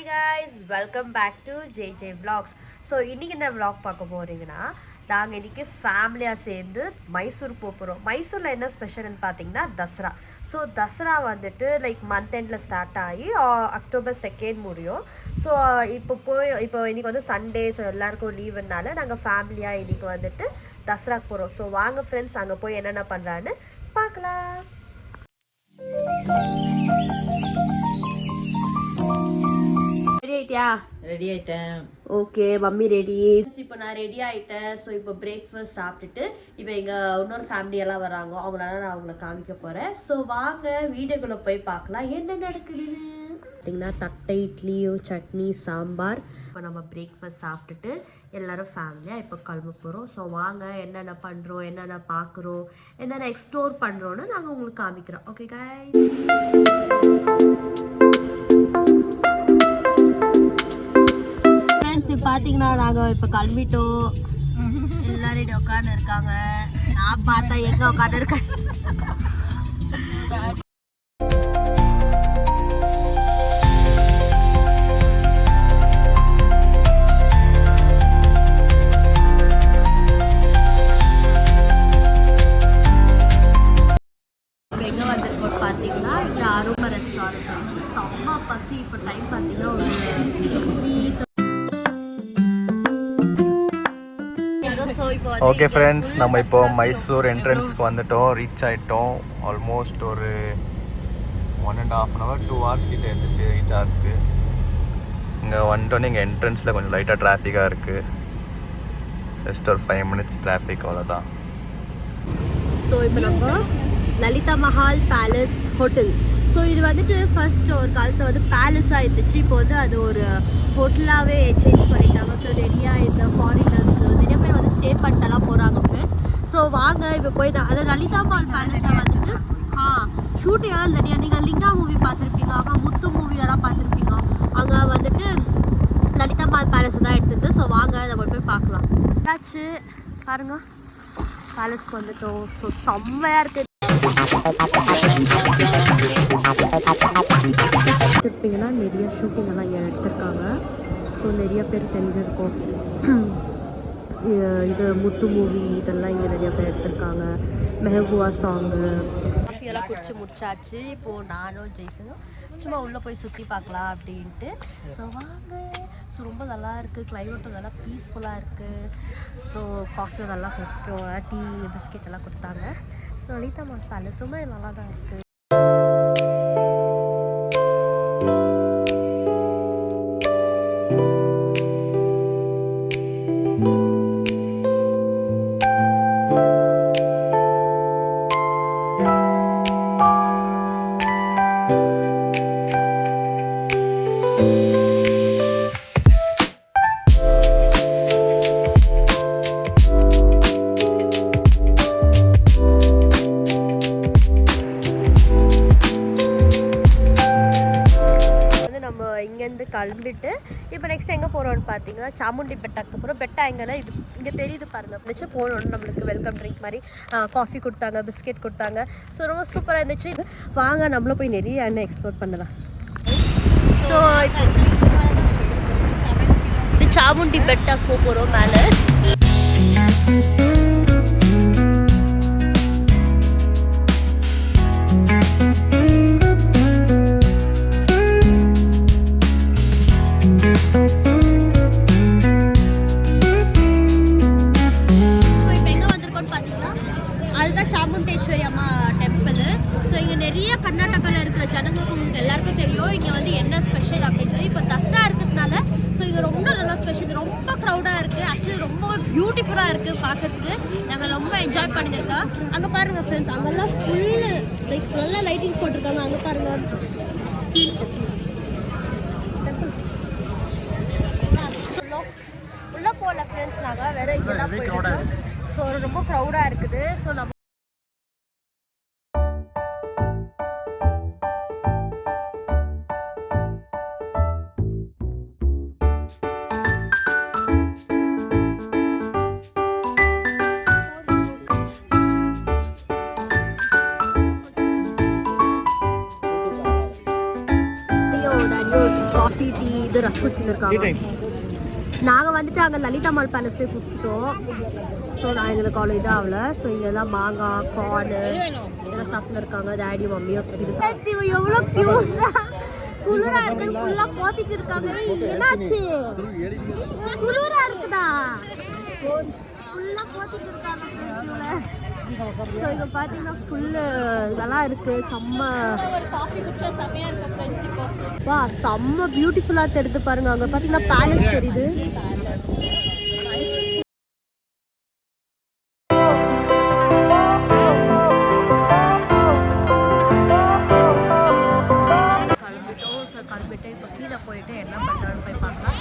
Hi guys, welcome back to JJ Vlogs. So இன்றைக்கி இந்த vlog பார்க்க போகிறீங்கன்னா நாங்கள் இன்றைக்கி ஃபேமிலியாக சேர்ந்து மைசூர் போகிறோம். மைசூரில் என்ன ஸ்பெஷல்னு பார்த்தீங்கன்னா தசரா. ஸோ தசரா வந்துட்டு லைக் மந்த் எண்டில் ஸ்டார்ட் ஆகி October 2 முடியும். ஸோ இப்போ இன்றைக்கி வந்து சண்டே, ஸோ எல்லாருக்கும் லீவுனால நாங்கள் ஃபேமிலியாக இன்றைக்கி வந்துட்டு தசராக்கு போகிறோம். ஸோ வாங்க ஃப்ரெண்ட்ஸ், அங்கே போய் என்னென்ன பண்ணுறான்னு பார்க்கலாம். ரெடி ஆயிட்டேன். Okay, mummy ready. இப்போ நான் ரெடி ஆயிட்டேன். ஸோ இப்போ பிரேக்ஃபாஸ்ட் சாப்பிட்டுட்டு இப்போ எங்கள் இன்னொரு ஃபேமிலியெல்லாம் வராங்க, அவங்களால நான் அவங்கள காமிக்க போகிறேன். ஸோ வாங்க வீடியோக்குள்ளே போய் பார்க்கலாம் என்ன நடக்குதுன்னு. பார்த்தீங்கன்னா தட்டை இட்லியும் சட்னி சாம்பார். இப்போ நம்ம பிரேக்ஃபாஸ்ட் சாப்பிட்டுட்டு எல்லோரும் ஃபேமிலியாக இப்போ கிளம்ப போகிறோம். ஸோ வாங்க என்னென்ன பண்ணுறோம், என்னென்ன பார்க்குறோம், என்னென்ன எக்ஸ்ப்ளோர் பண்ணுறோன்னு நாங்கள் உங்களுக்கு காமிக்கிறோம். ஓகே கைஸ், பாத்தீங்கன்னா நாங்க இப்ப கிளம்பிட்டோம். எல்லாரும் உட்காந்து இருக்காங்க. நான் பார்த்தா எங்க உட்காந்து இருக்கேன். எங்க வந்திருக்கோம் பாத்தீங்கன்னா இங்க அருமா ரெஸ்டாரண்ட். செம்ம பசி. இப்போ டைம் பாத்தீங்கன்னா ஒரு 3. ஓகே ஃப்ரெண்ட்ஸ், நம்ம இப்போ மைசூர் என்ட்ரன்ஸ்க்கு வந்துட்டோம், ரீச் ஆகிட்டோம். ஆல்மோஸ்ட் ஒரு 1.5 hour 2 hours கிட்ட இருந்துச்சு ரீச் ஆகிறதுக்கு. இங்கே வந்துட்டோன்னே இங்கே என்ட்ரன்ஸில் கொஞ்சம் லைட்டாக டிராஃபிக்காக இருக்குது. ஜஸ்ட் ஒரு 5 minutes டிராஃபிக், அவ்வளோதான். ஸோ இப்போ நம்ம Lalitha Mahal palace hotel. So இது வந்துட்டு ஃபர்ஸ்ட் ஒரு காலத்தில் வந்து பேலஸாக இருந்துச்சு. இப்போ வந்து அது ஒரு ஹோட்டலாகவே சேஞ்ச் பண்ணிட்டாங்க. ஸோ நிறையா இந்த ஃபாரினர்ஸ் நிறைய பேர் வந்து ஸ்டே பண்ணிட்டெல்லாம் போகிறாங்க ஃப்ரெண்ட்ஸ். ஸோ வாங்க இப்போ போய் தான் அதாவது லலிதா மஹால் பேலஸை வந்துட்டு ஷூட்டிங் எல்லாம் நிறையா. நீங்கள் லிங்கா மூவி பார்த்துருப்பீங்க, அப்புறம் முத்து மூவியெல்லாம் பார்த்துருப்பீங்க. அங்கே வந்துட்டு லலிதா மஹால் பேலஸ் தான் எடுத்தது. ஸோ வாங்க நம்ம போய் பார்க்கலாம். ஏதாச்சு பாருங்க, பேலஸ்க்கு வந்துட்டோம். ஸோ செம்மையாக இருக்குது. எடுத்துருப்பீங்கன்னா நிறைய ஷூட்டிங் எல்லாம் இங்கே எடுத்திருக்காங்க. ஸோ நிறைய பேர் தெரிஞ்சிருக்கோம். இது முத்து மூவி இதெல்லாம் இங்கே நிறைய பேர் எடுத்திருக்காங்க. மெஹபூபா சாங்கு காஃபியெல்லாம் குடிச்சு முடிச்சாச்சு. இப்போது நானும் ஜெய்சனும் சும்மா உள்ளே போய் சுற்றி பார்க்கலாம் அப்படின்ட்டு. ஸோ வாங்க. ஸோ ரொம்ப நல்லா இருக்குது, கிளைமேட்டும் நல்லா பீஸ்ஃபுல்லாக இருக்குது. ஸோ காஃபியும் நல்லா கொடுத்தோம், டீ பிஸ்கெட் எல்லாம் கொடுத்தாங்க. ஸோ லலிதா மஹால் பேலஸுமே நல்லா தான் இருக்குது. இங்கேருந்து கிளம்பிட்டு இப்போ நெக்ஸ்ட் எங்கே போகிறோன்னு பார்த்தீங்கன்னா சாமுண்டி பெட்டாக்கு போகிறோம். பெட்டா எங்கன்னா இது இங்கே தெரியுது பாருங்கள். இருந்துச்சு போனோன்னு நம்மளுக்கு வெல்கம் ட்ரிங்க் மாதிரி காஃபி கொடுத்தாங்க, பிஸ்கெட் கொடுத்தாங்க. ஸோ ரொம்ப சூப்பராக இருந்துச்சு. வாங்க நம்மளும் போய் நிறைய என்ன எக்ஸ்ப்ளோர் பண்ணலாம். ஸோ இது சாமுண்டி பெட்டாக்கு போக போகிறோம் மேலே. சாமுண்டேஸ்வரி அம்மா டெம்பிள். ஸோ இங்கே நிறைய கர்நாடகாவில் இருக்கிற ஜனங்களுக்கு உங்களுக்கு எல்லாருக்கும் தெரியும் இங்கே வந்து என்ன ஸ்பெஷல் அப்படின்றது. இப்போ தசரா இருக்கிறதுனால ஸோ இங்கே ரொம்ப நல்லா ஸ்பெஷல். ரொம்ப க்ரௌடாக இருக்குது. ஆக்சுவலி ரொம்ப பியூட்டிஃபுல்லாக இருக்குது பார்க்கறதுக்கு. நாங்கள் ரொம்ப என்ஜாய் பண்ணியிருக்கோம். அங்கே பாருங்கள் ஃப்ரெண்ட்ஸ், அங்கெல்லாம் ஃபுல்லு லைக் நல்லா லைட்டிங்ஸ் போட்டிருக்காங்க. அங்கே பாருங்கள். உள்ளே போகல ஃப்ரெண்ட்ஸ், நாங்கள் வேறு இதெல்லாம் போயிட்டு. ஸோ ரொம்ப க்ரௌடாக இருக்குது. ஸோ நம்ம coffee, tea, இது ரஸ்க் வச்சுருக்காங்க. நாங்கள் வந்துட்டு அங்கே லலிதா மால் பேலஸ் போய் குடிச்சிட்டோம். ஸோ நான் எங்களுக்கு அவ்வளோ இதாக ஆகல. ஸோ இங்கெல்லாம் மாங்காய் கார்னு இதெல்லாம் சாப்பிட்டு இருக்காங்க டேடி மம்மியும். எவ்வளோ க்யூட்டாக குளிரா இருக்குன்னு ஃபுல்லாக போத்திட்டு இருக்காங்க. என்னாச்சு குளிரா இருக்குதா? ஃபுல்லாக போத்திட்டு இருக்காங்க. ஸோ இங்கே பார்த்தீங்கன்னா ஃபுல்லு இதெல்லாம் இருக்குது. செம்ம பியூட்டிஃபுல்லாக தெரியுது பாருங்க. அங்கே பார்த்தீங்கன்னா பேலஸ் தெரியுது. கிளம்பிட்டு இப்போ கீழே போயிட்டு என்ன பண்ணுறான்னு போய் பார்க்கலாம்.